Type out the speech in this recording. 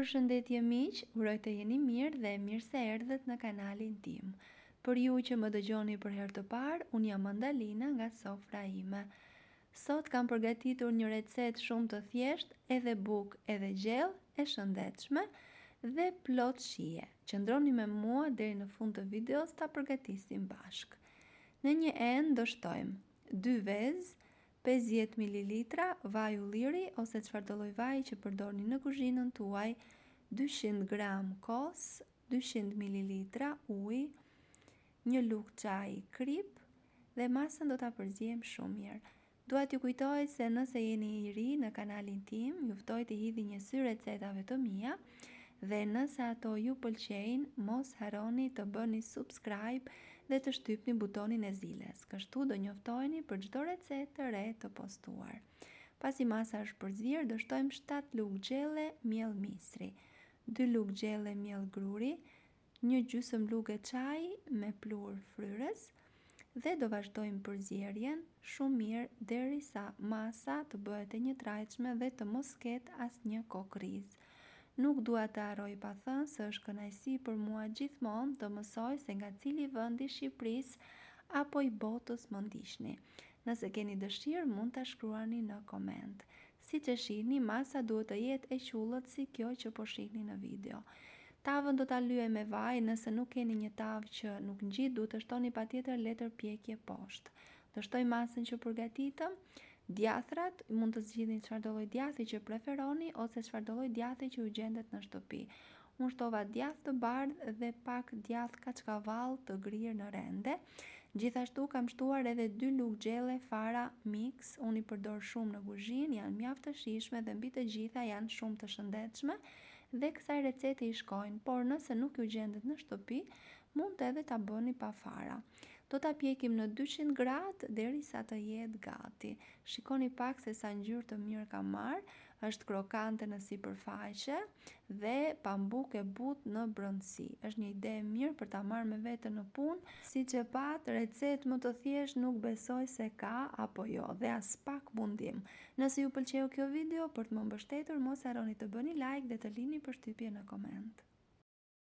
Përshëndetje miq, uroj të jeni mirë dhe mirë se erdhët në kanalin tim. Për ju që më dëgjoni për herë të parë, unë jam Mandalina nga sofra ime. Sot kam përgatitur një recet shumë të thjeshtë, edhe bukë edhe gjellë, e shëndetshme dhe plot shije. Qëndroni me mua deri në fund të videos ta përgatisim bashkë. Në një enë do shtojmë 2 vezë, 50 ml vaj ulliri ose çfarëdo lloj vaji që përdorni në kuzhinën tuaj, 200 g kos, 200 ml ujë, një lugë çaji krip dhe masën do ta përziejmë shumë mirë. Dua t'ju kujtoj se nëse jeni i ri në kanalin tim, ju ftoj të hidhni një sy recetave të mia dhe nëse ato ju pëlqejnë, mos harroni të bëni subscribe dhe të shtypni butonin e ziles. Kështu do njoftoheni për çdo recetë të re të postuar. Pasi masa është përzierë, do shtojmë 7 lugë gjelle miell misri, 2 lugë gjelle miell gruri, një gjysmë lugë çaji me pluhur fryrës dhe do vazhdojmë përzierjen shumë mirë derisa masa të bëhet e njëtrajtshme dhe të mos ketë asnjë kokrizë. Nuk dua të harroj pa thënë se është kënaqësi për mua gjithmonë të mësoj se nga cili vend i Shqipërisë apo i botës më ndiqni. Nëse keni dëshirë, mund ta shkruani në koment. Siç e shihni, masa duhet të jetë e qullët si kjo që po shihni në video. Tavën do ta lyej me vaj, nëse nuk keni një tavë që nuk ngjit, duhet të shtoni patjetër letër pjekje poshtë. Do shtoj masën që përgatitëm. Djathrat mund të zgjidhni çfarëdo lloj djathi që preferoni ose çfarëdo lloj djathi që ju gjendet në shtëpi. Unë shtova djath të bardhë dhe pak djath kaçkavall të grirë në rende. Gjithashtu kam shtuar edhe 2 lugë gjelle fara mix. Unë i përdor shumë në kuzhinë, janë mjaft të shijshme dhe mbi të gjitha janë shumë të shëndetshme dhe kësaj recete i shkojnë, por nëse nuk ju gjendet në shtëpi, mund edhe ta bëni pa fara. Do ta pjekim në 200 gradë derisa të jetë gati. Shikoni pak se sa ngjyrë të mirë ka marrë, është krokante në sipërfaqe dhe pambuk e butë në brendësi. Është një ide e mirë për ta marrë me vete në punë, siç e pat, recetë më të thjeshtë nuk besoj se ka apo jo, dhe as pak mundim. Nëse ju pëlqeu kjo video, për të më mbështetur, mos harroni të bëni like dhe të lini përshtypje në koment.